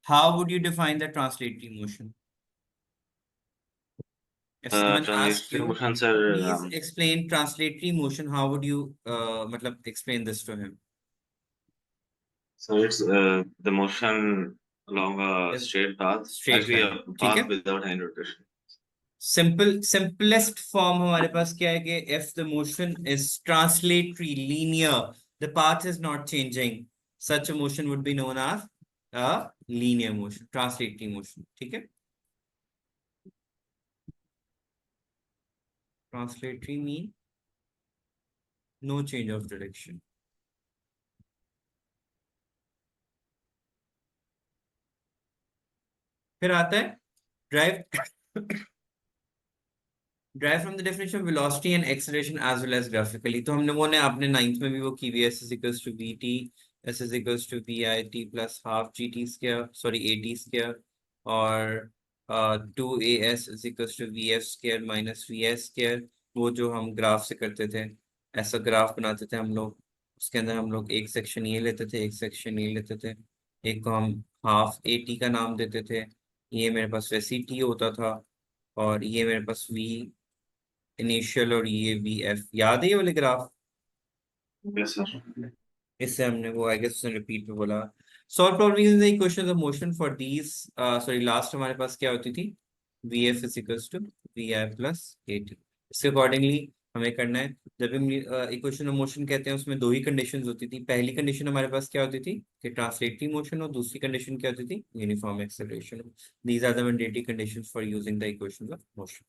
how would you define the translatory motion? If someone asks Translatory you, motion, sir. please explain translatory motion, how would you matlab explain this to him? So it's the motion along a Is straight path, straight actually a line, ठीक path है? without hand rotation. Simplest form हमारे पास क्या है कि if the motion is translatory linear, the path is not changing, such a motion would be known as a linear motion, translatory motion, ठीक है? Translatory mean no change of direction. फिर आता है drive from the definition of velocity and acceleration as well as graphically. तो हम लोगों ने आपने 9th में भी वो की हुई है, s is equals to vt, s is equals to vit plus half gt square, sorry at square, और 2as is equals to vf square minus vs square. वो जो हम ग्राफ से करते थे, ऐसा ग्राफ बनाते थे हम लोग, उसके अंदर हम लोग एक सेक्शन ये लेते थे, एक सेक्शन ये लेते थे, एक को हम हाफ at का नाम देते थे, ये मेरे पास वैसे t होता था, और ये मेरे पास v इनिशियल और ये वी एफ, याद है ये वाले ग्राफ? Yes, sir. इससे हमने वो आई गेस उसने रिपीट में बोला, solve problem using the equation of motion for these, sorry last हमारे पास क्या होती थी, v f is equals to we i plus a t. इसके अकॉर्डिंगली हमें करना है, जब हम इक्वेशन ऑफ मोशन कहते हैं उसमें दो ही कंडीशंस होती थी। पहली कंडीशन हमारे पास क्या होती थी कि ट्रांसलेटरी मोशन, और दूसरी कंडीशन क्या होती थी, uniform acceleration. These are the mandatory conditions for using the equations of motion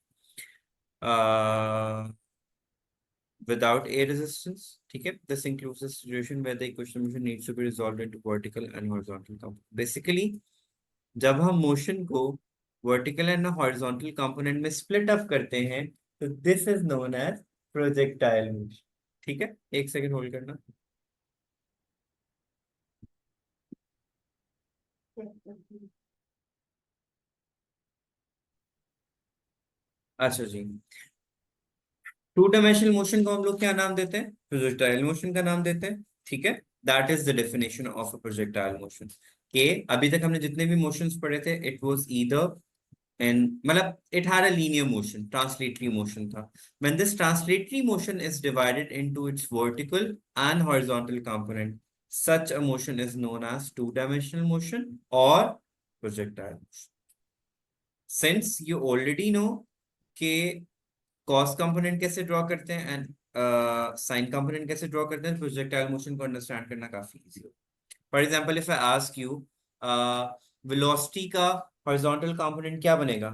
without air resistance, ठीक है? This includes the situation where the equation of motion needs to be resolved into vertical and horizontal component. Basically, जब हम motion को vertical and horizontal component में split up करते हैं, तो this is known as projectile motion, ठीक है? एक सेकंड होल्ड करना। अच्छा जी, टू डायमेंशनल मोशन को हम लोग क्या नाम देते हैं, प्रोजेक्टाइल मोशन का नाम देते हैं, ठीक है? That is the definition of a projectile motion. के अभी तक हमने जितने भी मोशंस पढ़े थे, इट वाज ईदर and मतलब it had a linear motion, translatory motion था। When this translatory motion is divided into its vertical and horizontal component, such a motion is known as two-dimensional motion or projectile motion. Since you already know कि cos component कैसे draw करते हैं and sin component कैसे draw करते हैं, projectile motion को understand करना काफी इजी हो। For example if I ask you velocity का हॉरिजॉन्टल कंपोनेंट क्या बनेगा,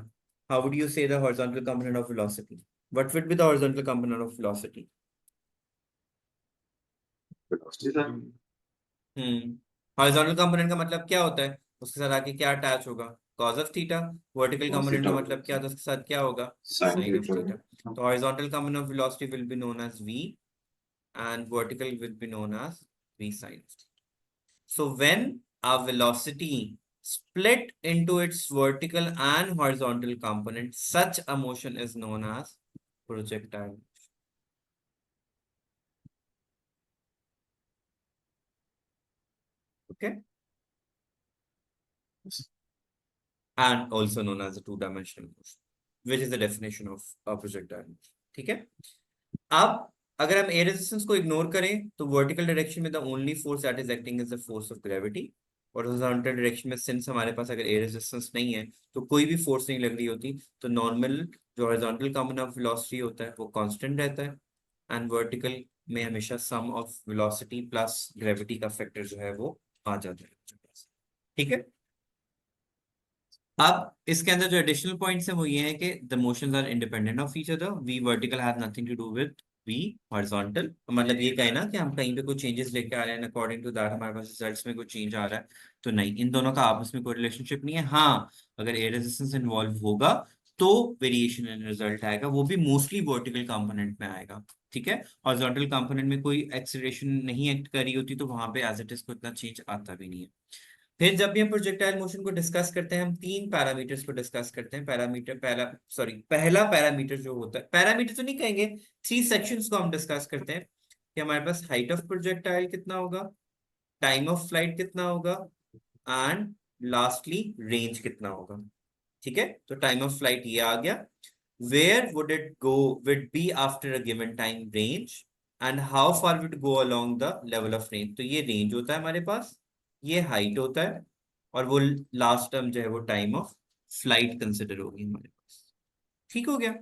हाउ वुड यू से the horizontal component of velocity, what would be the horizontal component of velocity? Velocity, sir. Horizontal component का मतलब क्या होता है, उसके साथ आके क्या अटैच होगा, cos of theta. Vertical Cos component का theta. मतलब क्या होता है, उसके साथ क्या होगा, Sin sin of theta. Theta. तो horizontal component of velocity will be known as v and vertical will be known as v sin of theta. So when a velocity split into its vertical and horizontal component, such a motion is known as projectile motion. Okay? And also known as a two-dimensional motion, which is the definition of a projectile motion. ठीक है? अब अगर हम air resistance को ignore करें तो vertical direction में the only force that is acting is the force of gravity, और हॉरिजॉन्टल डायरेक्शन में सिंस हमारे पास अगर एयर रेजिस्टेंस नहीं है तो कोई भी फोर्स नहीं लग रही होती, तो नॉर्मल जो हॉरिजॉन्टल कंपोनेंट ऑफ वेलोसिटी होता है वो कांस्टेंट रहता है, एंड वर्टिकल में हमेशा सम ऑफ वेलोसिटी प्लस ग्रेविटी का फैक्टर जो है वो आ जाता है। ठीक है? अब इसके अंदर जो एडिशनल पॉइंट्स हैं वो ये है कि the motions are independent of each other, v vertical have nothing to do with v horizontal. मतलब ये कहे ना कि हम कहीं पे कोई चेंजेस लेके आ रहे हैं, अकॉर्डिंग टू दैट हमारे पास रिजल्ट्स में कोई चेंज आ रहा है, तो नहीं, इन दोनों का आपस में कोई रिलेशनशिप नहीं है। हाँ, अगर एयर रेजिस्टेंस इन्वॉल्व होगा तो वेरिएशन इन रिजल्ट आएगा, वो भी मोस्टली वर्टिकल कंपोनेंट में आएगा, ठीक है? हॉरिजॉन्टल कंपोनेंट में कोई एक्सीलरेशन नहीं एक्ट कर रही होती, तो वहां पे एज इट इज को इतना चेंज आता भी नहीं है। फिर जब भी हम प्रोजेक्टाइल मोशन को डिस्कस करते हैं, हम तीन पैरामीटर्स को डिस्कस करते हैं। पहला पैरामीटर जो होता है, पैरामीटर तो नहीं कहेंगे, थ्री सेक्शंस को हम डिस्कस करते हैं कि हमारे पास हाइट ऑफ प्रोजेक्टाइल कितना होगा, टाइम ऑफ फ्लाइट कितना होगा, एंड लास्टली रेंज कितना होगा। ठीक है, तो टाइम ऑफ फ्लाइट ये आ गया। Where would it go would be after a given time range, and how far would go along the level of range. तो ये रेंज होता है हमारे पास, ये हाइट होता है, और वो लास्ट टर्म जो है वो टाइम ऑफ फ्लाइट कंसिडर होगी हमारे पास। ठीक हो गया।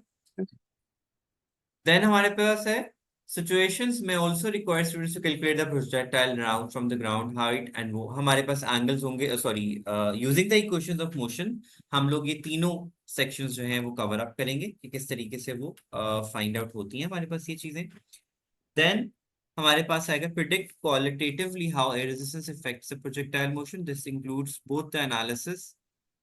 देन हमारे पास है situations may also require students to calculate the projectile round from the ground height, and वो हमारे पास एंगल्स होंगे, sorry, using the equations of motion हम लोग ये तीनों सेक्शंस जो हैं वो कवर अप करेंगे कि किस तरीके से वो फाइंड आउट होती हैं हमारे पास ये चीजें। देन हमारे पास आएगा predict qualitatively how air resistance affects the projectile motion. This includes both the analysis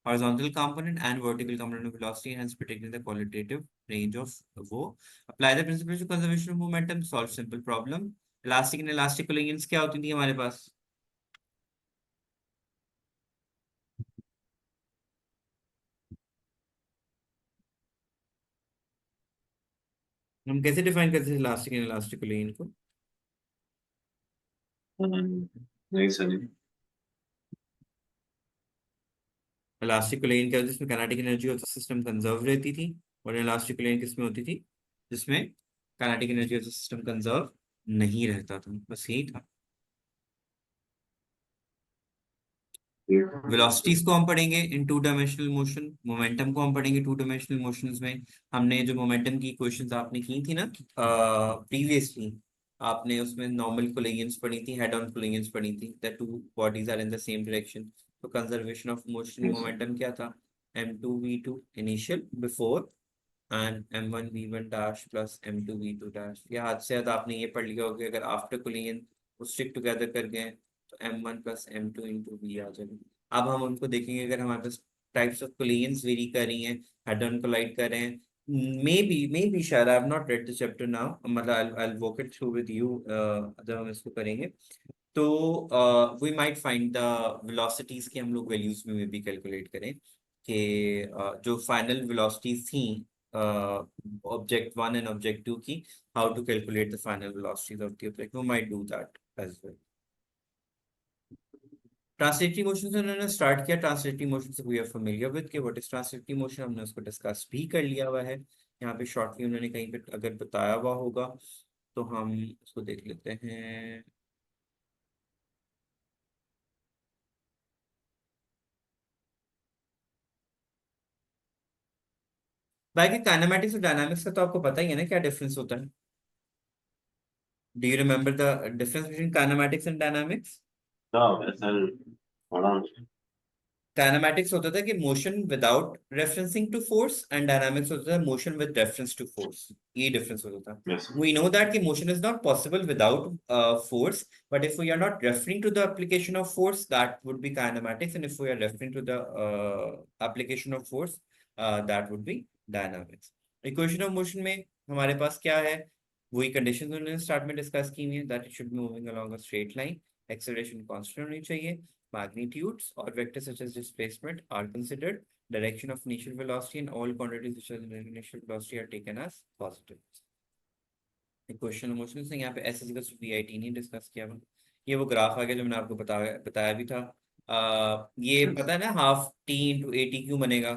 horizontal component and vertical component of velocity, hence predicting the qualitative range of वो। Apply the principles of conservation of momentum, solve simple problem। Elastic and elastic collisions क्या होती थी हमारे पास? हम कैसे define करते थे elastic and elastic collision को? नहीं सर नहीं। इलास्टिक कोलिजन क्या होता है? जिसमें kinetic energy of the system conserve रहती थी, और इलास्टिक कोलिजन किसमें होती थी? जिसमें kinetic energy of the system conserve नहीं रहता था। बस यही था। वेलोसिटीज को हम पढ़ेंगे इन टू डायमेंशनल मोशन, मोमेंटम को हम पढ़ेंगे टू डायमेंशनल मोशंस में। हमने जो मोमेंटम की इक्वेशंस आपने की थी ना प्रीवियसली, आपने उसमें नॉर्मल कोलिजन्स पढ़ी थी, हेड ऑन कोलिजन्स पढ़ी थी, the two bodies are in the same direction. तो कंजर्वेशन ऑफ मोशन मोमेंटम क्या था? m2v2 initial before, and m1v1 dash plus m2v2 dash. या हद से ज्यादा आपने ये पढ़ लिया होगा, अगर आफ्टर कोलिजन वो स्टिक टुगेदर कर गए तो m1 plus m2 into we आ जाएगा। अब हम उनको देखेंगे, अगर हमारे पास टाइप्स ऑफ कोलिजन्स वेरी कर रही हैं, हेड ऑन कोलाइड कर रहे हैं, मे बी शायद, I have not read the chapter now, मतलब I will walk it through with you जब हम इसको करेंगे। तो we might find the velocities की हम लोग वैल्यूज में भी कैलकुलेट करें कि जो फाइनल वेलोसिटीज थी object one and object two की, how to calculate the final velocities of the object, we might do that as well. Translatory motion से उन्होंने स्टार्ट किया। ट्रांसलेटरी मोशन से वी आर फेमिलियर विद कि what is translatory motion, हमने उसको discuss भी कर लिया हुआ है। यहाँ पे शॉर्टली उन्होंने कहीं पे अगर बताया हुआ होगा तो हम उसको देख लेते हैं। बाकी काइनेमैटिक्स और डायनामिक्स का तो आपको पता ही है ना क्या डिफरेंस होता है। Do you remember the difference between kinematics and dynamics? हाँ सर पढ़ा। काइनेमैटिक्स होता था कि motion without referencing to force, and dynamics होता था motion with reference to force. ये डिफरेंस होता था। यस We know that कि motion is not possible without force, but if we are not referring to the application of force, that would be kinematics, and if we are referring to the application of force, that would be dynamics। Equation of motion में हमारे पास क्या है? वही conditions उन्होंने start में discuss की हुई है, that it should be moving along a straight line, acceleration constant होनी चाहिए, magnitudes or vectors such as displacement are considered, direction of initial velocity and all quantities which are in initial velocity are taken as positive। Question motion से यहाँ पे S is v I t नहीं discuss किया हुआ। ये वो graph आ गया जो मैंने आपको बताया बताया भी था। ये पता है ना, half T into a T क्यों बनेगा?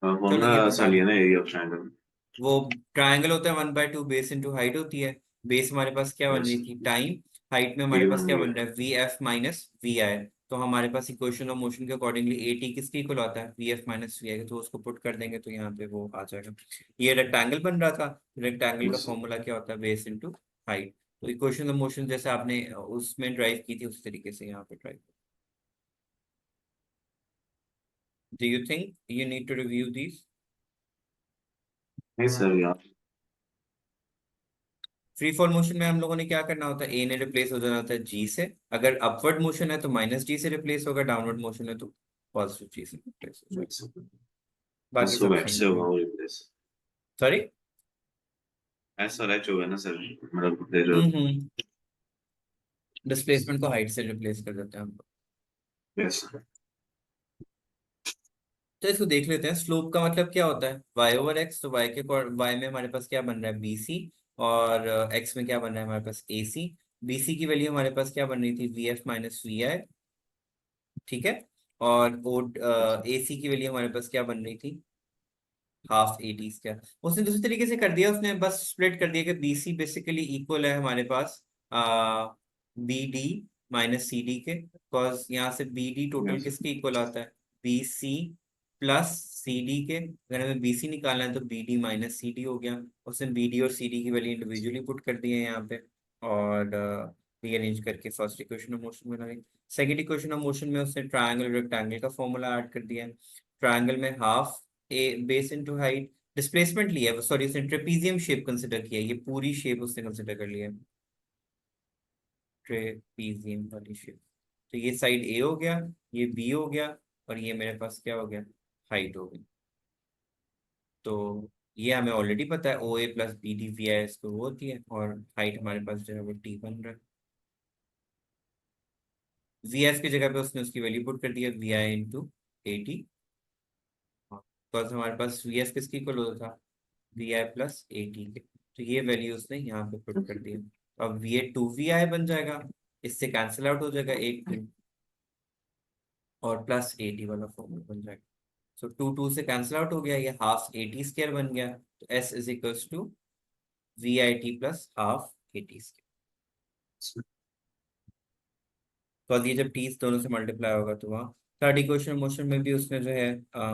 चलो फॉर्मूला ये सर बता लिया दो। ना एरिया ऑफ ट्रायंगल। वो ट्रायंगल होता है 1/2 बेस इंटू हाइट होती है। बेस हमारे पास क्या बन यस रही थी? टाइम। हाइट में हमारे पास टी1 क्या भी बन है। रहा है? वी एफ माइनस वी आई। तो हमारे पास इक्वेशन ऑफ मोशन के अकॉर्डिंगली ए टी किसके इक्वल आता है? वी एफ माइनस वी आई। तो उसको पुट कर देंगे तो यहाँ पे वो आ जाएगा। ये रेक्टेंगल बन रहा था। रेक्टेंगल का यस फॉर्मूला क्या होता है? Base into height. तो इक्वेशन ऑफ मोशन जैसे आपने उसमें ड्राइव की थी उस तरीके से यहाँ पे drive. Do you think you need to review these? नहीं सर यार। फ्री फॉल मोशन में हम लोगों ने क्या करना होता है? ए ने रिप्लेस हो जाना होता है जी से। अगर अपवर्ड मोशन है तो माइनस जी से रिप्लेस होगा, डाउनवर्ड मोशन है तो पॉजिटिव जी से रिप्लेस हो जाएगा। यस बाकी एस ओ सब एच सेम से है। होगा वो रिप्लेस। सॉरी। एस और एच होगा ना सर, मतलब फिर। हम्म। डिस्प्लेसमेंट को हाइट से रिप्लेस कर देते हैं हम लोग। यस तो इसको देख लेते हैं। स्लोप का मतलब क्या होता है? Y over x. तो वाई में हमारे पास क्या बन रहा है? B C. और एक्स में क्या बन रहा है हमारे पास? ए सी। BC की वैल्यू हमारे पास क्या बन रही थी, VF माइनस VI, ठीक है। और AC की वैल्यू हमारे पास क्या बन रही थी, हाफ AT स्क्वायर। उसने दूसरे तरीके से कर दिया, उसने बस स्प्लिट कर दिया कि BC बेसिकली इक्वल है हमारे पास BD माइनस CD के, बिकॉज यहाँ से BD टोटल किसके इक्वल आता है, BC प्लस CD के। अगर हमें BC निकालना है तो BD माइनस CD हो गया। उसने BD और CD की वैल्यू इंडिविजुअली पुट कर दी है यहाँ पे, और रीअरेंज करके फर्स्ट इक्वेशन ऑफ मोशन बना ली। सेकंड इक्वेशन ऑफ मोशन में उसने ट्रायंगल रेक्टेंगल का फॉर्मूला ऐड कर दिया है। ट्रायंगल में हाफ ए बेस इनटू हाइट, डिस्प्लेसमेंट लिया है, सॉरी उसने ट्रेपीजियम शेप कंसिडर किया है, ये पूरी शेप उसने कंसिडर कर लिया है, ट्रेपीजियम वाली शेप। तो ये साइड ए हो गया, ये बी हो गया, और ये मेरे पास क्या हो गया, हाइट हो गई। तो ये हमें ऑलरेडी पता है, ओ ए प्लस बी डी वी आई इसको वो होती है, और हाइट हमारे पास जो है वो टी बन रहा है। वी एस की जगह पे उसने उसकी वैल्यू पुट कर दिया, v i into a t. तो हमारे पास वी एस किसकी इक्वल होता था, v i plus a t के। तो ये वैल्यू उसने यहाँ पे पुट कर दी। अब वी ए टू वी आई बन जाएगा, इससे कैंसिल आउट हो जाएगा एक टू, और प्लस ए टी वाला फॉर्मूला बन जाएगा। सो टू टू से कैंसिल आउट हो गया, ये हाफ ए टी स्क्वायर बन गया। तो S is equals to we I T plus half a t square. तो अब ये जब टी दोनों से मल्टीप्लाई होगा तो वहाँ थर्ड इक्वेशन मोशन में भी उसने जो है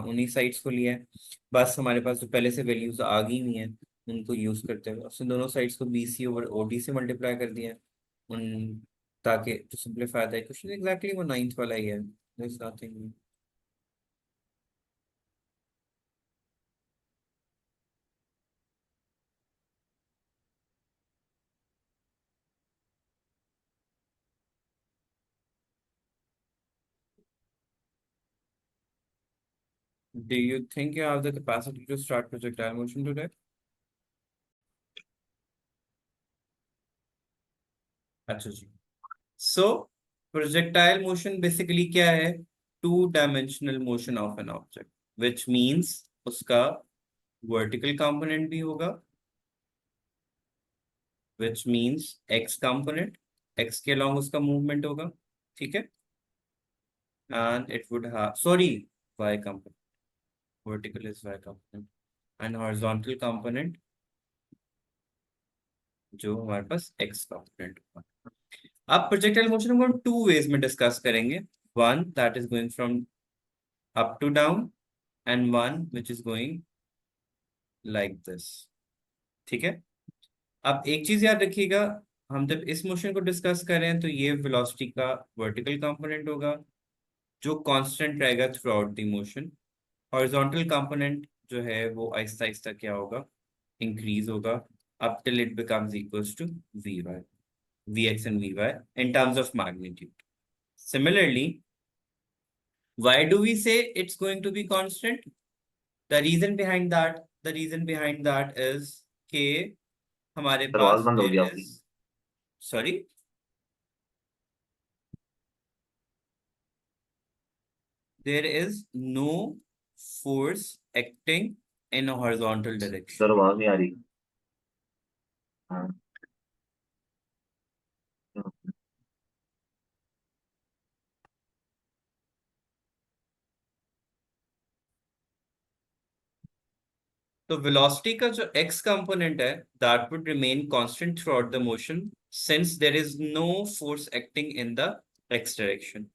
उन्हीं साइड्स को लिया है। बस हमारे पास जो पहले से वैल्यूज आ गई हुई हैं उनको यूज करते हुए उसने दोनों साइड्स को BC ओवर OD से मल्टीप्लाई कर दिया है उन, ताकि to simplify the equation exactly वो नाइन्थ वाला ही है, there is nothing. Do you think you have the capacity to start projectile motion today? अच्छा जी। सो प्रोजेक्टाइल मोशन बेसिकली क्या है, two dimensional motion of an object, which means उसका vertical component भी होगा, which means x component, x के along उसका movement होगा, ठीक है। And it would have, sorry, y component, vertical is y component, and horizontal component जो हमारे पास एक्स कंपोनेंट होगा। अब प्रोजेक्टाइल मोशन को हम टू वेज में डिस्कस करेंगे, one that is going from up to down, and one which is going like this, ठीक है। अब एक चीज याद रखिएगा, हम जब इस मोशन को डिस्कस कर रहे हैं तो ये वेलोसिटी का वर्टिकल कंपोनेंट होगा जो कांस्टेंट रहेगा throughout the motion. Horizontal component जो है वो आहिस्ता आहिस्ता क्या होगा, इंक्रीज होगा, up till it becomes equals to v y, v x and v y in terms of magnitude. Similarly, why do we say it's going to be constant? The reason behind that is कि हमारे sir आवाज पास बंद हो there गया is, आपकी। sorry, there is no force acting in a horizontal direction. Sir आवाज नहीं आ रही। हाँ। तो velocity का जो x component है that would remain constant throughout the motion since there is no force acting in the x direction.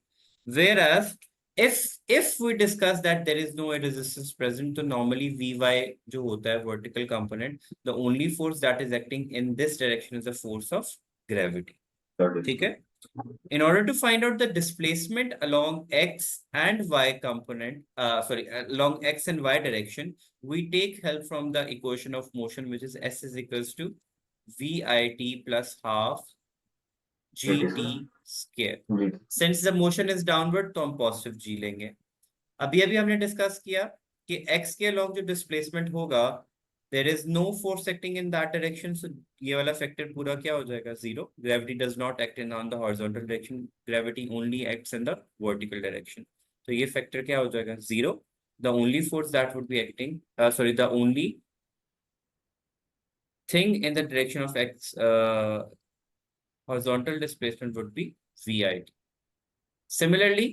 Whereas if we discuss that there is no resistance present, तो normally Vy जो होता है vertical component, the only force that is acting in this direction is the force of gravity, ठीक है। In order to find out the displacement along x and y component, along x and y direction, we take help from the equation of motion, which is S is equals to VIT plus half GT square. Ji Since the motion is downward, तो हम positive G लेंगे। अभी अभी हमने discuss किया कि x के along जो displacement होगा, there is no force acting in that direction, so ये वाला फैक्टर पूरा क्या हो जाएगा, zero. Gravity does not act in on the horizontal direction, gravity only acts in the vertical direction, तो ये फैक्टर क्या हो जाएगा, zero. The only force that would be acting, the only thing in the direction of x, horizontal displacement would be VIT. Similarly,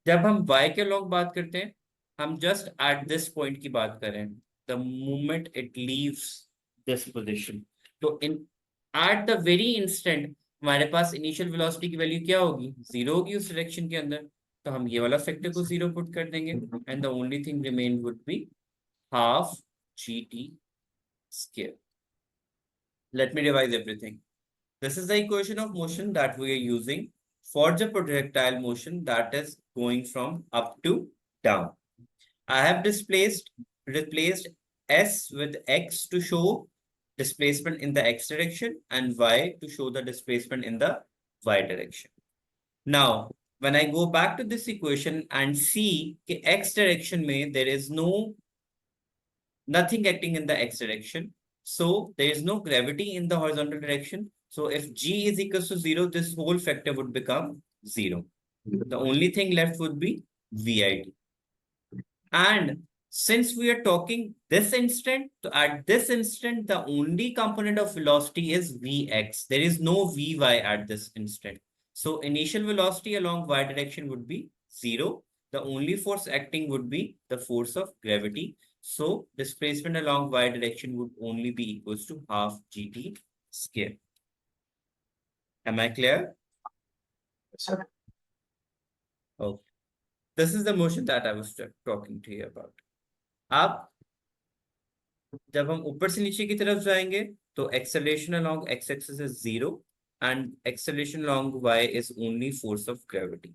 जब हम y के log बात करते हैं, हम just at this point की बात करें, the moment it leaves this position, तो at the very instant हमारे पास इनिशियल वेलोसिटी की वैल्यू क्या होगी, 0 होगी उस डायरेक्शन के अंदर, तो हम ये वाला फैक्टर को 0 पुट कर देंगे, and the only thing remain would be half gt square. Let me revise everything. This is the equation of motion that we are using for the projectile motion that is going from up to down. I have replaced s with x to show displacement in the x direction and y to show the displacement in the y direction. Now, when I go back to this equation and see कि x direction में there is nothing acting in the x direction, so there is no gravity in the horizontal direction. So if g is equals to 0, this whole factor would become 0. The only thing left would be VIT. And since we are talking this instant, so at this instant, the only component of velocity is Vx. There is no Vy at this instant. So initial velocity along y direction would be 0. The only force acting would be the force of gravity. So displacement along y direction would only be equals to half gt square. Am I clear? Sir. Okay. This is the motion that I was talking to you about. अब जब हम ऊपर से नीचे की तरफ जाएंगे तो acceleration along x-axis is 0 and acceleration along y is only force of gravity.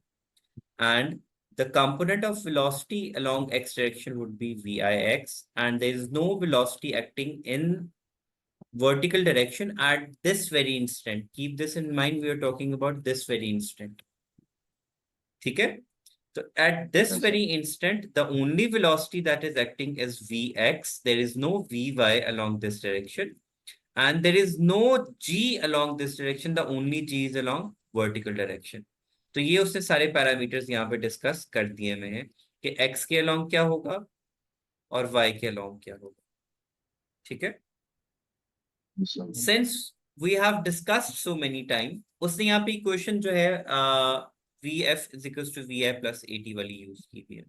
And the component of velocity along x direction would be Vix, and there is no velocity acting in vertical direction at this very instant. Keep this in mind, we are talking about this very instant. ठीक है? So at this very instant, the only velocity that is acting is Vx. There is no Vy along this direction. And there is no G along this direction. The only G is along vertical direction. तो ये उसने सारे parameters यहाँ पे discuss कर दिए में हैं कि x के along क्या होगा और y के along क्या होगा. ठीक है? Since we have discussed so many time, उसने यहाँ पे इक्वेशन जो है VF is equals to VI plus AT वाली यूज की भी है.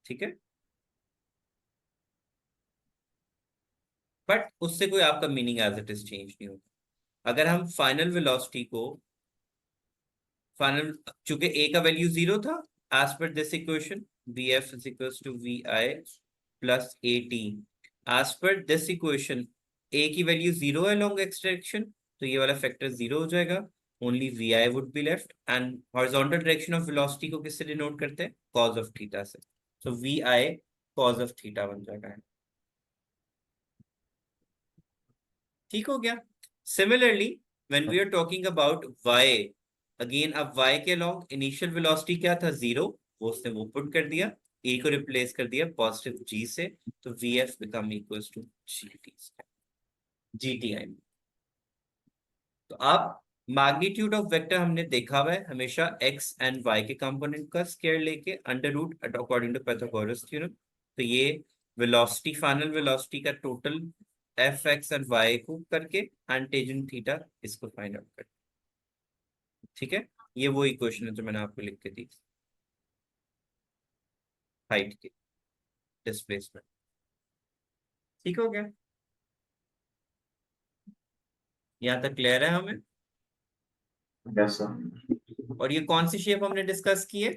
ठीक है? बट उससे कोई आपका meaning as it is change नहीं होगा. अगर हम फाइनल वेलोसिटी को चूंकि a का वैल्यू 0 था, एज पर this equation VF is equals to VI plus AT. As पर दिस इक्वेशन a की वैल्यू 0 है along x direction, तो ये वाला फैक्टर 0 हो जाएगा. Only VI would be left, and horizontal direction of velocity को किससे डिनोट करते हैं? Cos of theta से. So VI cos of theta बन जाएगा. ठीक हो गया? Similarly, when we are talking about y, again अब y के along initial velocity क्या था? 0. वो उसने वो पुट कर दिया, a को रिप्लेस कर दिया पॉजिटिव g से, तो VF become equals to GT. तो अब मैग्नीट्यूड ऑफ वेक्टर हमने देखा हुआ है हमेशा x एंड y के कंपोनेंट का स्क्वायर लेके under root according to Pythagoras theorem. तो ये वेलोसिटी, फाइनल वेलोसिटी का total F X and Y को करके एंड टेंजेंट थीटा इसको फाइंड आउट कर. ठीक है? ये वो इक्वेशन है जो मैंने आपको लिख के दी, हाइट की डिस्प्लेसमेंट. ठीक हो गया? यहाँ तक क्लियर है हमें? Yes, sir. और ये कौन सी शेप हमने डिस्कस की है?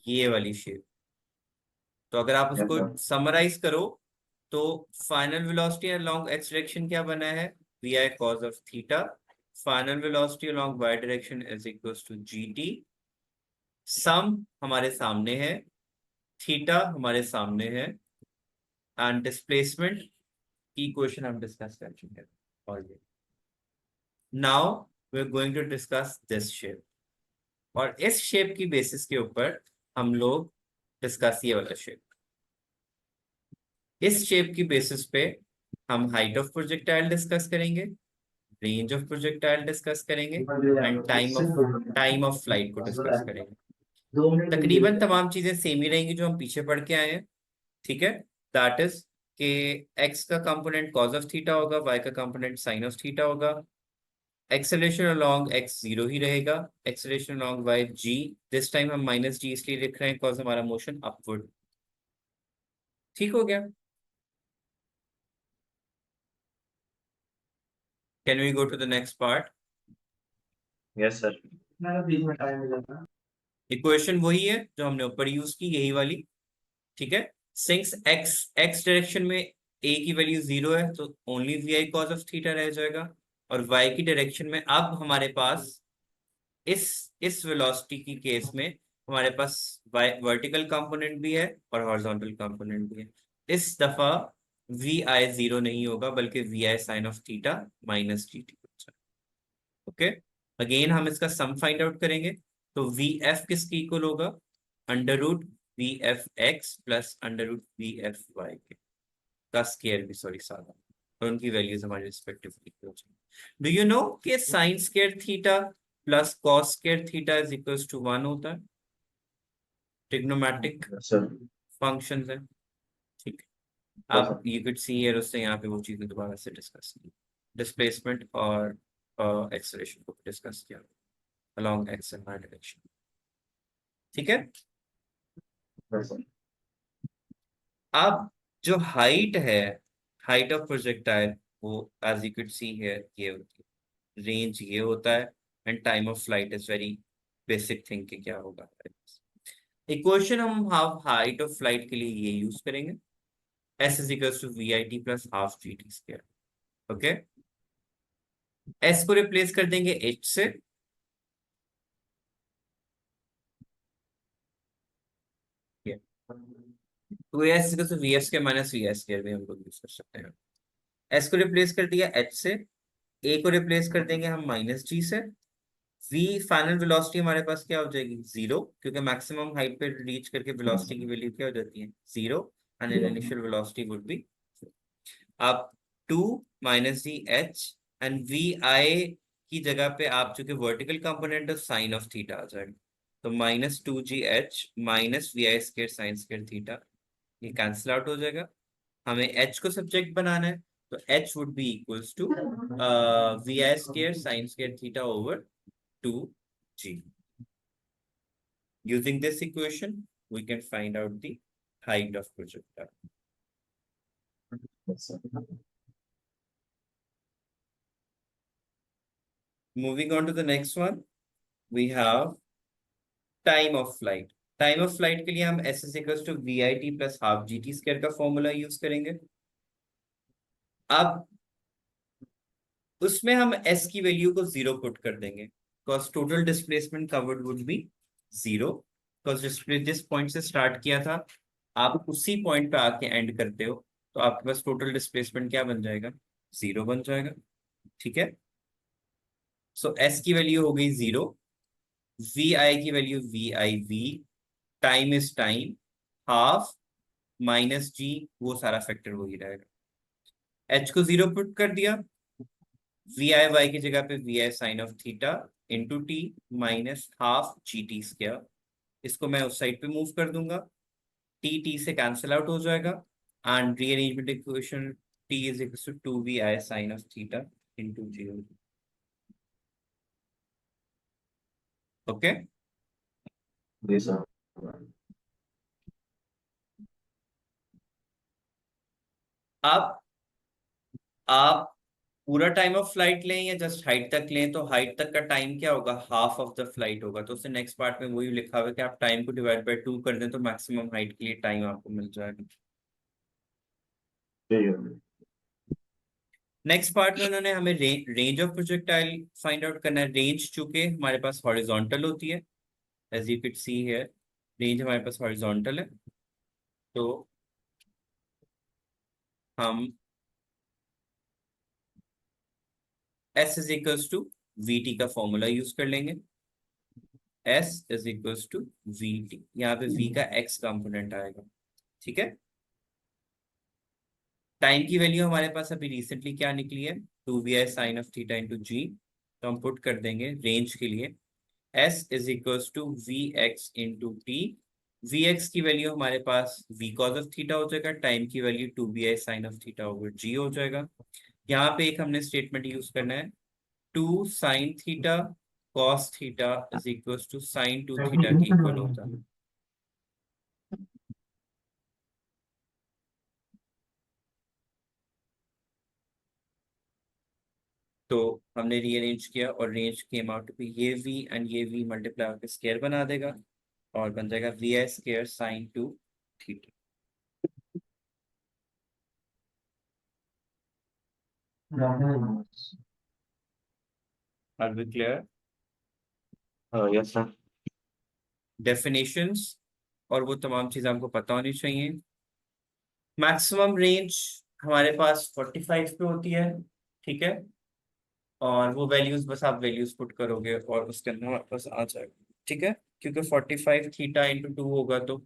ये वाली शेप. तो अगर आप उसको समराइज करो तो final velocity along x direction क्या बना है? vi cos of theta. Final velocity along y direction is equals to gt. Sum हमारे सामने है, थीटा हमारे सामने है, एंड डिस्प्लेसमेंट की इक्वेशन हम डिस्कस कर चुके हैं already. Now we are going to discuss this shape, और इस शेप की बेसिस के ऊपर हम लोग डिस्कस ये वाला शेप. इस शेप की बेसिस पे हम हाइट ऑफ प्रोजेक्टाइल डिस्कस करेंगे, रेंज ऑफ प्रोजेक्टाइल डिस्कस करेंगे, एंड टाइम ऑफ फ्लाइट को डिस्कस करेंगे. तकरीबन तमाम चीजें सेम ही रहेंगी जो हम पीछे पढ़ के आए हैं. ठीक है? दैट इज कि x का कंपोनेंट cos ऑफ थीटा होगा, y का कंपोनेंट sin ऑफ थीटा होगा, एक्सेलरेशन अलोंग x 0 ही रहेगा, acceleration along y g, this time हम माइनस g इसलिए लिख रहे हैं बिकॉज हमारा मोशन अपवर्ड। ठीक हो गया? Can we go to the next part? Yes sir. Equation वही है जो हमने ऊपर यूज की, यही वाली। ठीक है, सिंस x डायरेक्शन में a की वैल्यू 0 है तो only V I cos of theta रह जाएगा, और y की डायरेक्शन में अब हमारे पास इस वेलोसिटी की केस में हमारे पास वर्टिकल कंपोनेंट भी है और हॉरिजॉन्टल कंपोनेंट भी है। इस दफा वी आई 0 नहीं होगा बल्कि V I sine of theta minus G T. Okay, again हम इसका सम फाइंड आउट करेंगे, तो वी एफ किसके इक्वल होगा? Under root V F X plus under root V F Y के का स्केयर भी, सॉरी सादा, और उनकी वैल्यूज हमारे रिस्पेक्टिवली हो जाएंगी। डू यू नो कि sine square theta plus cos square theta is equals to 1 होता है? ट्रिग्नोमेट्रिक सर फंक्शंस है। ठीक है, आप यू कुड सी हियर, उससे यहाँ पे वो चीजें दोबारा से डिस्कस की, डिस्प्लेसमेंट और एक्सेलरेशन को डिस्कस किया along x and y direction। ठीक है, अब जो हाइट है, हाइट ऑफ प्रोजेक्टाइल, वो as you could see here ये होती है, रेंज ये होता है, and time of flight is very basic thing कि क्या होगा। इक्वेशन हम हाफ हाइट ऑफ फ्लाइट के लिए ये यूज करेंगे, s is equal to we I T plus half G T square. Okay, s को रिप्लेस कर देंगे h से, तो S equal to V F square minus V S square भी हम लोग यूज कर सकते हैं। s को रिप्लेस कर दिया h से, a को रिप्लेस कर देंगे हम माइनस जी से, v फाइनल वेलोसिटी हमारे पास क्या हो जाएगी? 0, क्योंकि मैक्सिमम हाइट पे रीच करके वेलोसिटी की वैल्यू क्या हो जाती है? 0, and initial velocity would be. अब 2 minus G H, and V I की जगह पे आप चूंकि vertical component of sine of theta आ जाएगा, तो minus 2 GH minus V I square sine square theta, ये कैंसिल आउट हो जाएगा। हमें h को सब्जेक्ट बनाना है, तो h would be equals to we I square sine square theta over 2g। Using this equation, we can find out the height of projectile. Moving on to the next one, we have time of flight. Time of flight के लिए हम s is equal to we I T plus half G T square का formula use करेंगे। अब उसमें हम s की value को 0 पुट कर देंगे, because total displacement covered would be 0, because जिस पॉइंट से स्टार्ट किया था आप उसी पॉइंट पे आके एंड करते हो, तो आपके पास टोटल डिस्प्लेसमेंट क्या बन जाएगा? 0 बन जाएगा। ठीक है, सो s की वैल्यू हो गई 0, वी आई की value V I V, time is time, half minus G, वो सारा फैक्टर वही रहेगा। h को 0 पुट कर दिया, वी आई वाई की जगह पे V I sine of theta into T minus half G T square, इसको मैं उस साइड पे मूव कर दूंगा, टी टी से कैंसिल आउट हो जाएगा, and rearrangement equation T is equal to 2 vi sine of theta into G. Okay, जी सर। अब आप पूरा टाइम ऑफ फ्लाइट लें या जस्ट हाइट तक लें, तो हाइट तक का टाइम क्या होगा? हाफ ऑफ द फ्लाइट होगा, तो उससे नेक्स्ट पार्ट में वही लिखा हुआ है कि आप टाइम को डिवाइड बाय 2 कर दें तो मैक्सिमम हाइट के लिए टाइम आपको मिल जाएगा। नेक्स्ट पार्ट में उन्होंने हमें range of projectile find out करना है। रेंज चूंकि हमारे पास हॉरिजॉन्टल होती है, as you can see here, range हमारे पास हॉरिजॉन्टल है, तो हम s is equals to V T का फॉर्मूला यूज कर लेंगे, s is equals to V T, यहाँ पे v का x कंपोनेंट आएगा। ठीक है, टाइम की वैल्यू हमारे पास अभी रिसेंटली क्या निकली है? 2 vi sine of theta into G, तो हम पुट कर देंगे रेंज के लिए s is equals to V X into T Vx की वैल्यू हमारे पास v cos ऑफ थीटा हो जाएगा, टाइम की value 2bi sine of theta over g हो जाएगा। यहाँ पे एक हमने स्टेटमेंट यूज करना है, 2 sine theta cos theta is equal to sine 2 theta के इक्वल होता है। तो हमने रीअरेंज किया और range came out to be ये v एंड ये v मल्टीप्लाई होकर स्क्वायर बना देगा और बन जाएगा vi square sine 2 theta. Are we clear? Yes sir. Definitions और वो तमाम चीजें हमको पता होनी चाहिए। मैक्सिमम रेंज हमारे पास 45 पे होती है, ठीक है, और वो वैल्यूज बस आप वैल्यूज पुट करोगे और उसके अंदर हमारे पास आ जाएगा, ठीक है, क्योंकि 45 थीटा इंटू 2 होगा तो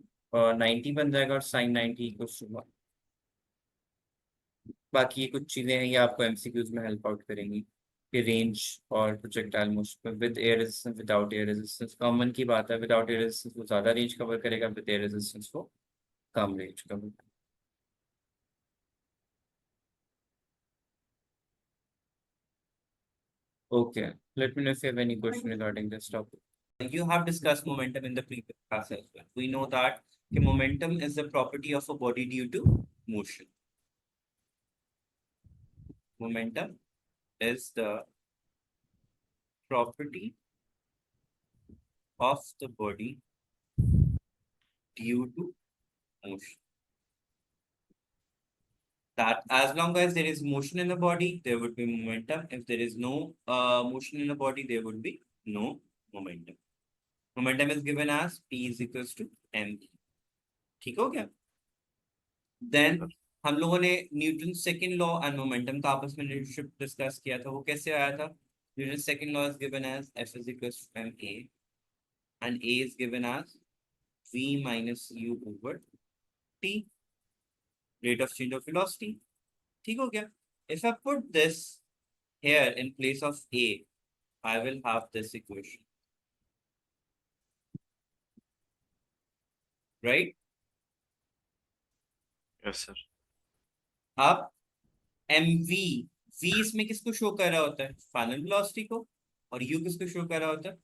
90 बन जाएगा और साइन 90 इक्वल्स टू 1। बाकी ये कुछ चीजें हैं, ये आपको एमसीक्यूज में हेल्प आउट करेंगी कि रेंज और projectile motion with air resistance without air resistance common की बात है, विदाउट एयर रेजिस्टेंस वो ज्यादा रेंज कवर करेगा, विद एयर रेजिस्टेंस वो कम range cover. Okay, let me know if you have any question regarding this topic. You have discussed momentum in the previous class as well. We know that the momentum is the property of a body due to motion. Momentum is the property of the body due to motion. That as long as there is motion in the body, there would be momentum. If there is no motion in the body, there would be no momentum. Momentum is given as P is equals to mv. ठीक हो गया? Then हम लोगों ने Newton second law and momentum का आपस में relationship discuss किया था। वो कैसे आया था? Newton second law is given as F is equal to ma and a is given as v minus u over t, rate of change of velocity. ठीक हो गया? If I put this here in place of a, I will have this equation, right? Yes sir. अब mv, v इसमें किसको show कर रहा होता है? फाइनल वेलोसिटी को, और u किसको शो कर रहा होता है?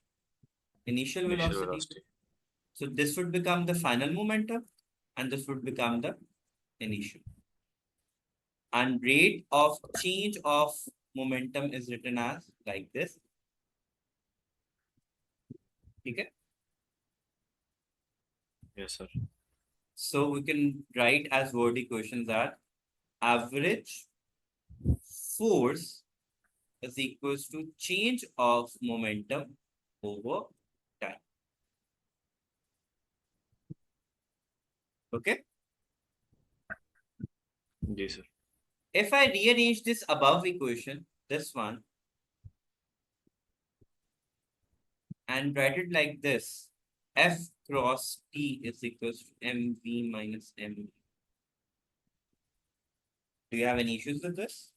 Initial initial velocity. Velocity. So this would become the final momentum and this would become the initial. And rate of change of momentum is written as like this. Okay. Yes sir. So we can write as word equations that average force is equals to change of momentum over time. Okay. जी sir. If I rearrange this above equation, this one, and write it like this, F cross T is equals to mv minus mv. Do you have any issues with this?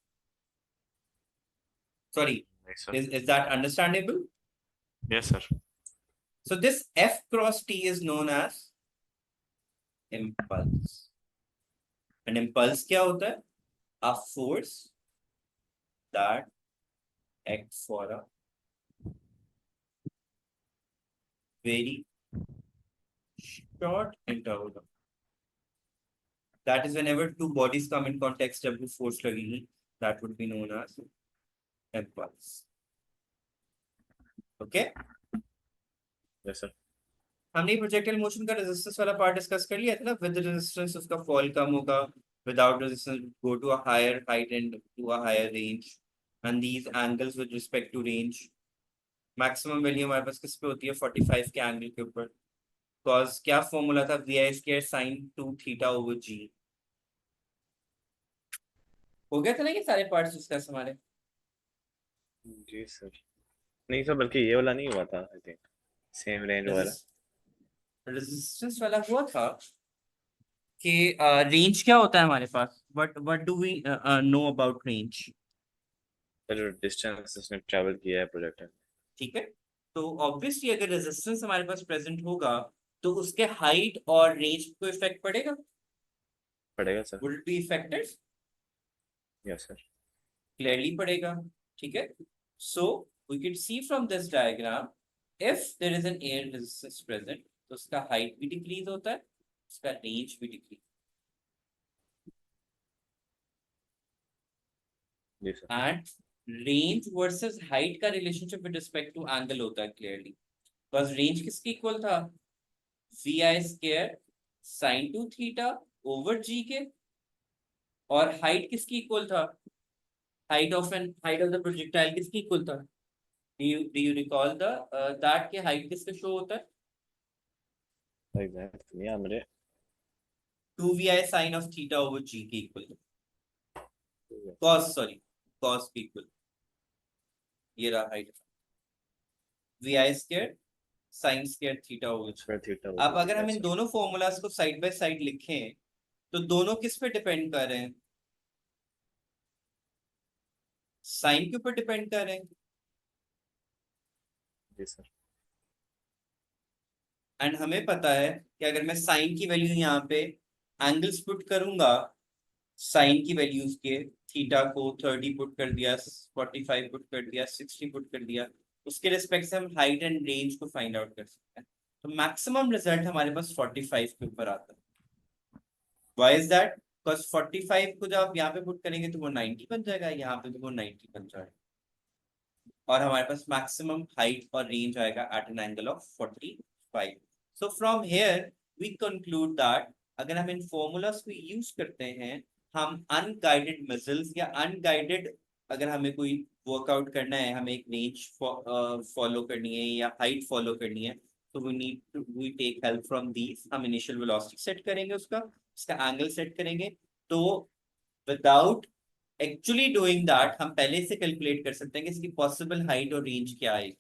Sorry, नहीं sir. is that understandable? Yes sir. So this F cross T is known as impulse. And impulse क्या होता है? A force that acts for a very short interval. That is whenever two bodies come in contact, जब भी force लगेगी, that would be known as impulse. Okay? Yes sir. हमने projectile motion का resistance वाला part discuss कर लिया था ना। विद रेजिस्टेंस उसका फॉल कम होगा, without resistance go to a higher height and to a higher range, and these angles with respect to range. Maximum value हमारे पास किस पे होती है? 45 के एंगल के ऊपर। कॉज क्या फॉर्मूला था? vi square sin 2 theta over g। हो गया था ना ये सारे पार्ट्स डिस्कस हमारे? जी सर। नहीं सर, बल्कि ये वाला नहीं हुआ था आई थिंक, सेम रेंज वाला। रेजिस्टेंस वाला हुआ था कि रेंज क्या होता है हमारे पास? What do we know about range? Sir distance इसने ट्रैवल किया है प्रोजेक्ट। ठीक है, तो ऑब्वियसली अगर रेजिस्टेंस हमारे पास प्रेजेंट होगा तो उसके हाइट और रेंज को इफेक्ट पड़ेगा? पड़ेगा sir. Would it be affected? Yes sir. Clearly पड़ेगा, ठीक है। So we can see from this diagram, if there is an air resistance present, तो उसका height भी decrease होता है, उसका range भी decrease, जी sir. and range versus height का relationship with respect to angle होता है clearly, बस range किसके equal था? vi square sin 2 theta over g के, और height किसकी equal था? height of the projectile किसकी equal था? Do you recall that के height किसके show होता है? एग्जैक्ट नहीं हमरे। 2vi sin of theta over g के equal, cos के equal, ये रहा height, vi square sin square theta over g। Square theta अब अगर हम इन दोनों फॉर्मूलाज को साइड बाय साइड लिखें तो दोनों किस पे डिपेंड कर रहे हैं? साइन के ऊपर डिपेंड कर रहे हैं। जी सर। एंड हमें पता है कि अगर मैं साइन की वैल्यू यहाँ पे एंगल्स पुट करूंगा, साइन की वैल्यूज के, थीटा को 30 पुट कर दिया, 45 पुट कर दिया, 60 पुट कर दिया, उसके रिस्पेक्ट से हम हाइट एंड रेंज को फाइंड आउट कर सकते हैं। तो मैक्सिमम रिजल्ट हमारे पास 45 के ऊपर आता है। Why is that? बिकॉज 45 को जब आप यहाँ पे पुट करेंगे तो वो 90 बन जाएगा, यहाँ पे भी वो 90 बन जाएगा, और हमारे पास मैक्सिमम हाइट और रेंज आएगा at an angle of 45। So from here we conclude that अगर हम इन फॉर्मूलास को यूज करते हैं, हम अनगाइडेड मिसल्स या अनगाइडेड, अगर हमें कोई वर्कआउट करना है, हमें एक रेंज फॉलो करनी है या हाइट फॉलो करनी है, तो we take help from these. हम इनिशियल वेलोसिटी सेट करेंगे, उसका एंगल सेट करेंगे, तो विदाउट एक्चुअली डूइंग दैट हम पहले से कैलकुलेट कर सकते हैं कि इसकी पॉसिबल हाइट और रेंज क्या है।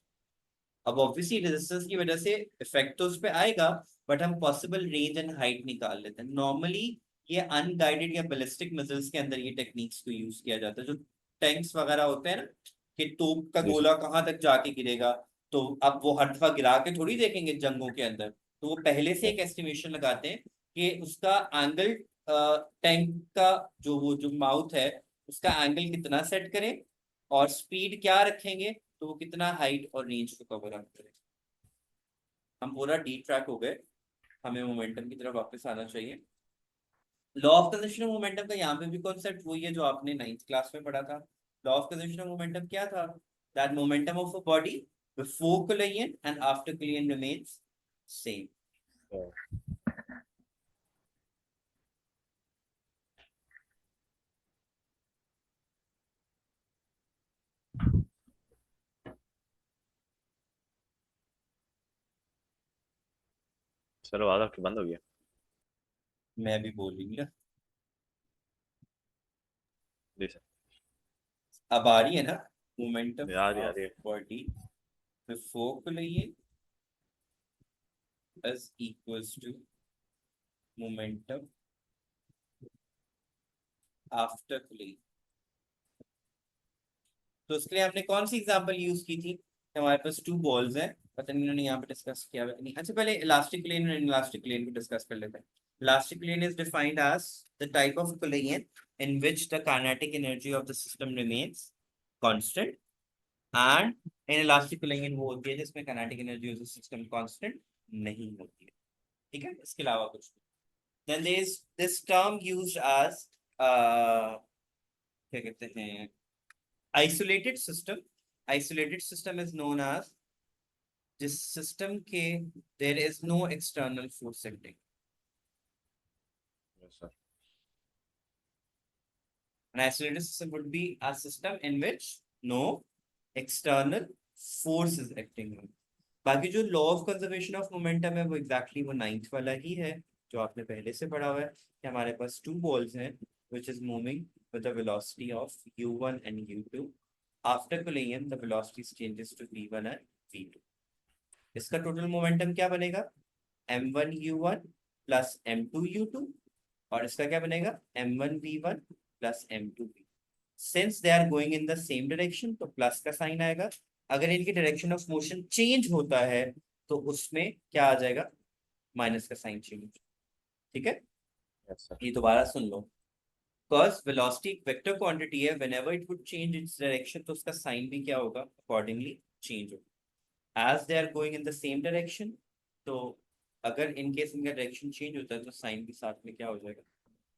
अब ऑब्वियसली रेजिस्टेंस की वजह से इफेक्ट तो उस पर आएगा, बट हम पॉसिबल रेंज एंड हाइट निकाल लेते हैं। नॉर्मली ये अनगाइडेड या बैलिस्टिक मिसाइल्स के अंदर ये टेक्निक्स को यूज किया जाता है। जो टैंक्स वगैरह होते हैं ना, कि तोप का जी गोला कहाँ तक जाके गिरेगा, तो अब वो हर दफा गिरा के थोड़ी देखेंगे जंगों के अंदर, तो वो पहले से एक एस्टिमेशन लगाते हैं कि उसका एंगल, टैंक का जो माउथ है उसका एंगल कितना सेट करें, और स्पीड क्या रखेंगे, तो वो कितना हाइट और रेंज को कवर अप करे। हम पूरा डी ट्रैक हो गए, हमें मोमेंटम की तरफ वापस आना चाहिए। Law of conservation of momentum का यहाँ पे भी कॉन्सेप्ट वही है जो आपने 9th क्लास में पढ़ा था। Law of conservation of momentum क्या था? That momentum of a body before collision and after collision remains same. Sir आवाज आपकी बंद हो गया। मैं भी बोल रही हूँ, जी सर। अब आ रही है ना? मोमेंटम आ रही ऑफ है। Body before collision is equals to momentum after collision। तो उसके लिए हमने कौन सी एग्जांपल यूज की थी? हमारे पास टू बॉल्स हैं, पता नहीं उन्होंने यहाँ पे डिस्कस किया है नहीं। अच्छा, पहले इलास्टिक प्लेन और इनइलास्टिक प्लेन को डिस्कस कर लेते हैं। Elastic plane is defined as the type of collision in which the kinetic energy of the system remains constant, and in elastic collision वो होती है जिसमें kinetic energy of the system constant नहीं होती है, ठीक है, इसके अलावा कुछ। Then there is this term used as क्या कहते हैं, isolated system। Isolated system is known as जिस सिस्टम के there is no external force acting। Sir. An isolated system would be a system in which no external force is acting on। बाकी जो law of conservation of momentum है वो exactly वो 9th वाला ही है जो आपने पहले से पढ़ा हुआ है, कि हमारे पास टू बॉल्स हैं which is moving with the velocity of u1 and u2। After collision the velocity changes to v1 and v2। इसका टोटल मोमेंटम क्या बनेगा? m1 u1 plus m2 u2, और इसका क्या बनेगा? m1 v1 plus m2 v। Since they are going in the same direction तो plus का sign आएगा। अगर इनकी डायरेक्शन ऑफ मोशन चेंज होता है तो उसमें क्या आ जाएगा? माइनस का साइन चेंज, ठीक है। Yes sir. ये दोबारा सुन लो, cause velocity एक वेक्टर क्वांटिटी है, whenever it would change its direction तो उसका साइन भी क्या होगा, accordingly चेंज होगा। as they are going in the same direction, तो अगर इन केस इनका डायरेक्शन चेंज होता है तो साइन भी साथ में क्या हो जाएगा,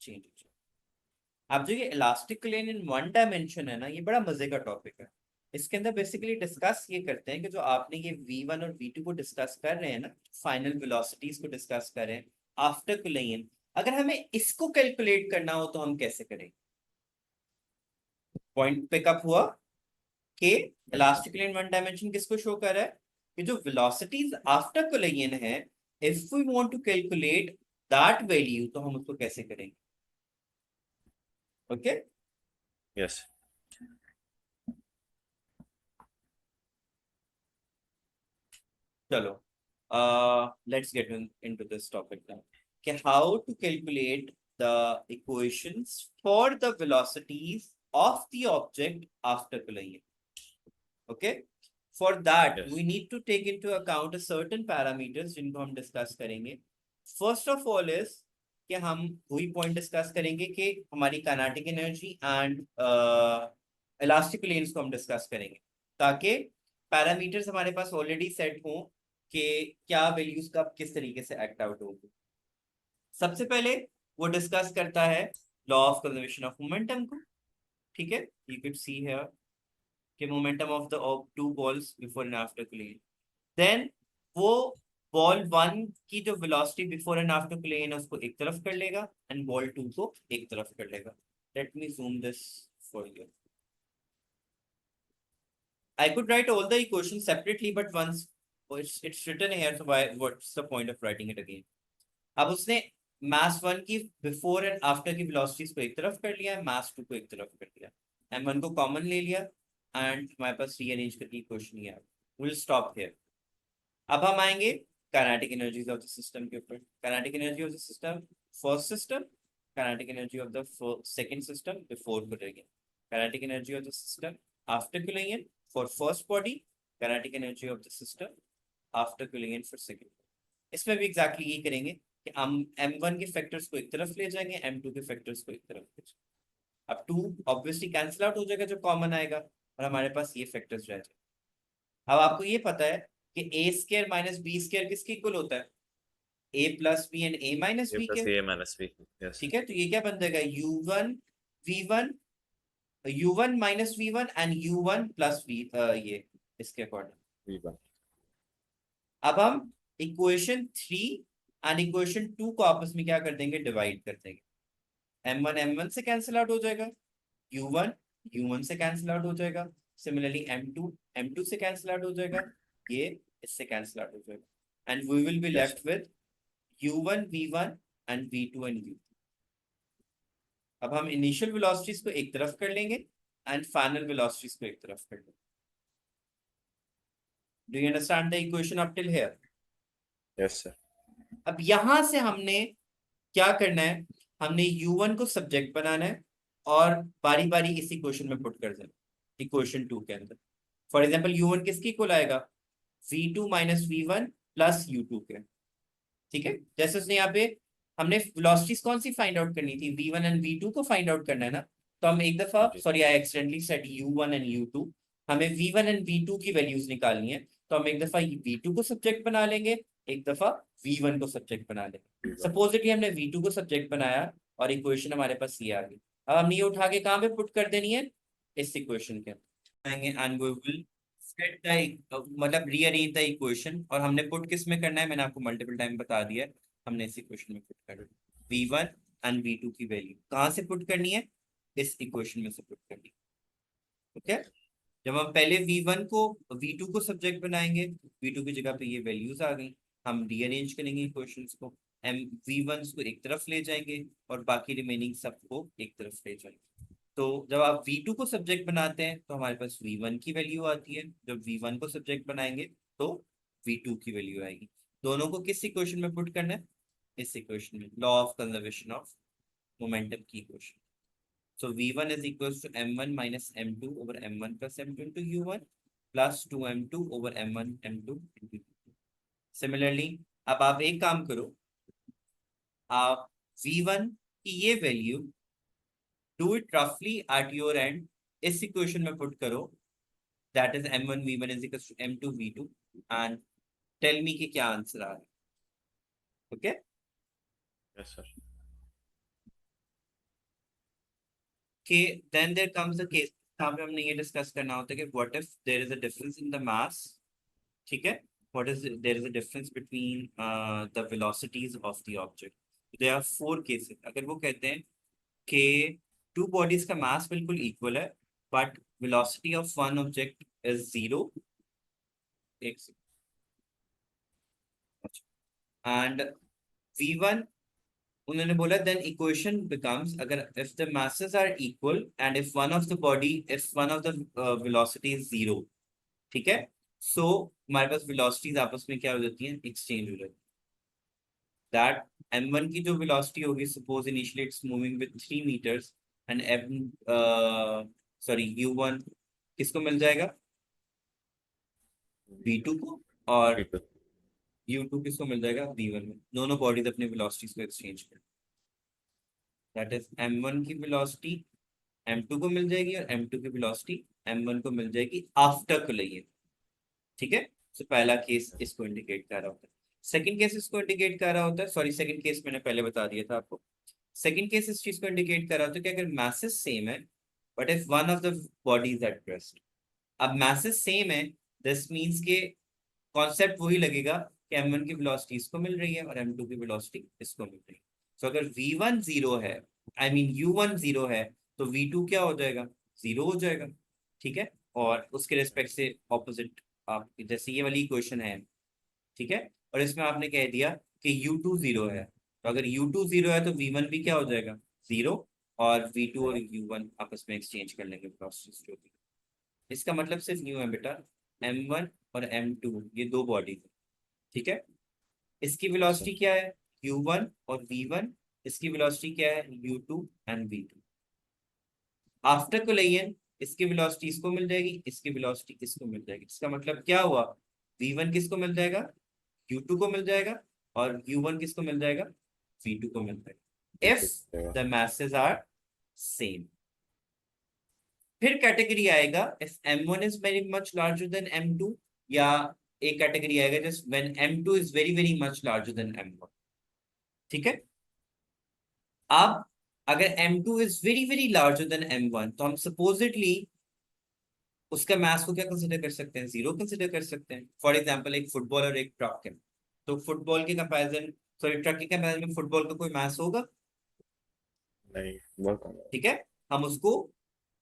चेंज हो जाएगा। अब जो ये elastic plane in one dimension है ना, ये बड़ा मजे का टॉपिक है। इसके अंदर बेसिकली डिस्कस ये करते हैं कि जो आपने ये v1 और v2 को डिस्कस कर रहे हैं ना, फाइनल वेलोसिटीज को डिस्कस कर रहे हैं आफ्टर कोलिजन, अगर हमें इसको कैलकुलेट करना हो तो हम कैसे करेंगे। पॉइंट पिकअप हुआ कि इलास्टिक प्लेन वन डायमेंशन किसको शो कर रहा है, कि जो वेलोसिटीज आफ्टर कोलिजन है, if we want to calculate that value तो हम उसको कैसे करेंगे। Okay yes. चलो, let's get into this topic now. Okay, how to calculate the equations for the velocities of the object after collision. Okay, for that Yes. we need to take into account a certain parameters जिनको हम discuss करेंगे। First of all is कि हम वही point discuss करेंगे कि हमारी kinetic energy and elastic planes को हम discuss करेंगे, ताकि पैरामीटर्स हमारे पास ऑलरेडी सेट हों कि क्या वैल्यूज कब किस तरीके से एक्ट आउट होगी। सबसे पहले वो डिस्कस करता है law of conservation of momentum को, ठीक है। यू कैन सी हियर कि momentum of the two balls before and after collision, then वो बॉल वन की जो velocity before and after collision है उसको एक तरफ कर लेगा एंड बॉल टू को एक तरफ कर लेगा। Let me zoom this for you. I could write all the equations separately, but once it's written here, so what's the point of writing it again? अब उसने मास वन की before and after की velocities को एक तरफ कर लिया, मास to को एक तरफ कर लिया, m1 को कॉमन ले लिया एंड हमारे पास रीअरेंज करके इक्वेशन ये आ गया। Will stop here. अब हम आएंगे kinetic energies of the system के ऊपर। Kinetic energy of the system, first system, kinetic energy of the second system before collision, kinetic energy of the system after collision for first body, kinetic energy of the system after collision for second। इसमें भी exactly यही करेंगे कि हम m1 के factors को एक तरफ ले जाएंगे, m2 के फैक्टर्स को एक तरफ ले जाएंगे। अब 2 ऑब्वियसली कैंसिल आउट हो जाएगा जो कॉमन आएगा और हमारे पास ये फैक्टर्स रह जाएंगे। अब आपको ये पता है कि a square minus B square किसके इक्वल होता है, a plus B and a minus A B plus के। A minus B. यस। ठीक है, तो ये क्या बन जाएगा, u1 v1 u1 minus v1 and u1 plus v, ये इसके अकॉर्डिंग। v1। अब हम इक्वेशन 3 एंड इक्वेशन 2 को आपस में क्या कर देंगे, डिवाइड कर देंगे। m1 m1 से कैंसिल आउट हो जाएगा, u1 u1 से कैंसिल आउट हो जाएगा, सिमिलरली m2 m2 से कैंसिल आउट हो जाएगा, ये इससे कैंसिल आउट हो जाएगा and we will be Yes. Left with u1 v1 and v2 and v2। अब हम इनिशियल वेलोसिटीज को एक तरफ कर लेंगे एंड फाइनल वेलोसिटीज को एक तरफ कर लेंगे। Do you understand the equation up till here? Yes sir. अब यहां से हमने क्या करना है, हमने u1 को सब्जेक्ट बनाना है और बारी बारी इस इक्वेशन में पुट कर देना इक्वेशन 2 के अंदर। फॉर एग्जांपल u1 किसकी इक्वल आएगा, v2 minus v1 plus u2 के। ठीक है, जैसे उसने यहाँ पे हमने वेलोसिटीज कौन सी फाइंड आउट करनी थी, v1 एंड v2 को फाइंड आउट करना है ना, तो हम एक दफा, जी। Sorry I accidentally said u1 and u2, हमें v1 एंड v2 की वैल्यूज निकालनी है, तो हम एक दफा v2 को सब्जेक्ट बना लेंगे, एक दफा v1 को सब्जेक्ट बना लेंगे। सपोजिटली हमने v2 को सब्जेक्ट बनाया और इक्वेशन हमारे पास ये आ गई। अब हमने ये उठा के कहाँ पे पुट कर देनी है, इस इक्वेशन के अंदर and we will set the, मतलब रीअरेंज द इक्वेशन। और हमने पुट किस में करना है, मैंने आपको मल्टीपल टाइम बता दिया है, हमने इस इक्वेशन में पुट कर v1 एंड v2 की वैल्यू कहाँ से पुट करनी है, इस इक्वेशन में से पुट करनी है। ओके, जब हम पहले v1 को v2 को सब्जेक्ट बनाएंगे, v2 की जगह पे ये वैल्यूज आ गई, हम रीअरेंज करेंगे इक्वेशंस को, हम v1 को एक तरफ ले जाएंगे और बाकी रिमेनिंग सबको एक तरफ ले जाएंगे। तो जब आप v2 को सब्जेक्ट बनाते हैं तो हमारे पास v1 की वैल्यू आती है, जब v1 को सब्जेक्ट बनाएंगे तो v2 की वैल्यू आएगी। दोनों को किस इक्वेशन में पुट करना है, इस इक्वेशन में, law of conservation of momentum की equation. So v1 is equals to m1 minus m2 over m1 plus m2 into u1 plus 2m2 over m1 m2 into u2. Similarly, अब आप एक काम करो, आप v1 की ये वैल्यू डू इट रफली एट योर एंड, इस इक्वेशन में पुट करो, that is m1 v1 is equal to m2 v2, and tell me कि क्या आंसर आ रहा है. Okay yes sir. कि then there comes the case, यहाँ पे हमने ये डिस्कस करना होता है कि what if there is a difference in the mass. ठीक है, what is there is a difference between the velocities of the object. There are four cases. अगर वो कहते हैं कि टू बॉडीज का मास बिल्कुल इक्वल है but velocity of one object is zero, एक एंड v1, उन्होंने बोला देन इक्वेशन बिकम्स, अगर if the masses are equal and if one of the body, if one of the velocity is zero. ठीक है, सो हमारे पास velocities आपस में क्या हो जाती हैं, एक्सचेंज हो जाती है. दैट m1 की जो वेलोसिटी होगी, suppose initially it's moving with 3 meters, and sorry u1 किसको मिल जाएगा, v2 को, और People. u2 किसको मिल जाएगा, v1 में. दोनों बॉडीज अपनी वेलोसिटीज को एक्सचेंज कर, दैट इज m1 की वेलोसिटी m2 को मिल जाएगी और m2 की वेलोसिटी m1 को मिल जाएगी आफ्टर कोलिजन. ठीक है, तो पहला केस इसको इंडिकेट कर रहा होता है. सेकंड केस इसको इंडिकेट कर रहा होता है, सॉरी सेकंड केस मैंने पहले बता दिया था आपको. सेकंड केस इस चीज को इंडिकेट कर रहा होता है कि अगर masses सेम है but if one of the bodies at rest. अब masses सेम है, दिस मींस के कॉन्सेप्ट वही लगेगा कि m1 की वेलोसिटी इसको मिल रही है और m2 की वेलोसिटी इसको मिल रही है. तो अगर v1 जीरो है, आई मीन u1 जीरो है, तो v2 क्या हो जाएगा, जीरो हो जाएगा. ठीक है, और उसके रिस्पेक्ट से ऑपोजिट, आप जैसे ये वाली इक्वेशन है. ठीक है, और इसमें आपने कह दिया कि u2 जीरो है, तो अगर u2 जीरो है तो v1 भी क्या हो जाएगा, जीरो, और v2 और u1 आपस में एक्सचेंज कर लेंगे वेलोसिटीज जो भी. इसका मतलब सिर्फ न्यू है बेटा, m1 और m2 ये दो बॉडी है. ठीक है, इसकी Sir. वेलोसिटी क्या है, u1 और v1, इसकी वेलोसिटी क्या है, u2 and v2. After collision इसकी वेलोसिटी इसको मिल जाएगी, इसकी वेलोसिटी इसको मिल जाएगी. इसका मतलब क्या हुआ, v1 किसको मिल जाएगा, u2 को मिल जाएगा, और u1 किसको मिल जाएगा, v2 को मिल जाएगा, if Yeah. The masses are same. फिर कैटेगरी आएगा if m1 is very much larger than m2, या एक कैटेगरी आएगा just when m2 is very very much larger than m1. ठीक है, अब अगर m2 is very very larger than m1, तो हम सपोजिटली उसका मास को क्या कंसिडर कर सकते हैं, जीरो कंसिडर कर सकते हैं. फॉर एग्जांपल एक फुटबॉल और एक ट्रक है, तो फुटबॉल के कंपैरिजन, सॉरी ट्रक के कंपैरिजन में फुटबॉल का कोई मास होगा. नहीं, बहुत कम. ठीक है, हम उसको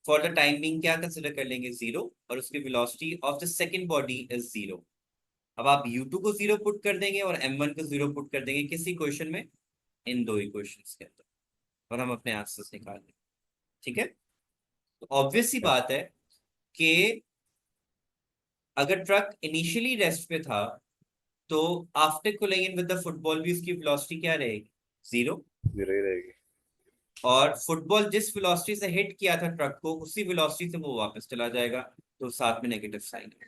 फॉर द टाइम बीइंग क्या कंसिडर कर लेंगे, जीरो, और उसकी velocity of the second body is zero. अब आप u2 को जीरो पुट कर देंगे और m1 को जीरो पुट कर देंगे किस इक्वेशन में, इन दो इक्वेशंस के अंदर, और हम अपने आंसर्स निकाल लेंगे. ठीक है, तो ऑब्वियस सी बात है कि अगर ट्रक इनिशियली रेस्ट पे था, तो after collision with the football भी उसकी वेलोसिटी क्या रहेगी, जीरो. जीरो ही रहेगी. और फुटबॉल जिस वेलोसिटी से हिट किया था ट्रक को, उसी वेलोसिटी से वो वापस चला जाएगा, तो साथ में नेगेटिव साइन है.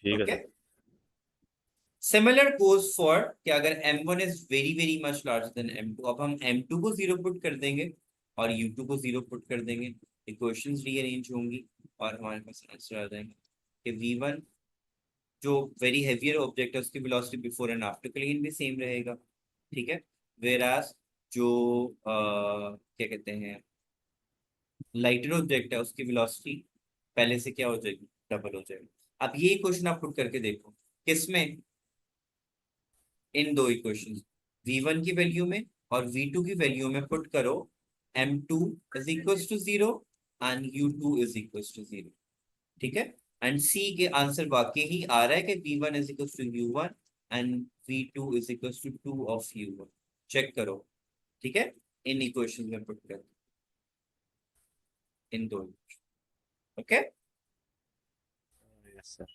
ठीक है okay, sir. Similar goes for कि अगर m1 is very very much larger than m2, अब हम m2 को जीरो पुट कर देंगे और u2 को जीरो पुट कर देंगे, इक्वेशंस रीअरेंज होंगी और हमारे पास आंसर आ जाएंगे कि v1 जो वेरी हेवियर ऑब्जेक्ट है उसकी velocity before and after collision भी सेम रहेगा. ठीक है, वेराज जो क्या कहते हैं लाइटर ऑब्जेक्ट है उसकी वेलोसिटी पहले से क्या हो जाएगी, डबल हो जाएगी. अब ये क्वेश्चन आप पुट करके देखो, किसमें, इन दो इक्वेशंस, v1 की वैल्यू में और v2 की वैल्यू में पुट करो m2 is equal to zero and u2 is equal to zero. ठीक है, एंड सी के आंसर वाकई ही आ रहा है कि v1 is equal to u1 and v2 is equal to 2 of u1. Check करो. ठीक है, इन इक्वेशन में पुट कर, इन दो. Okay yes sir.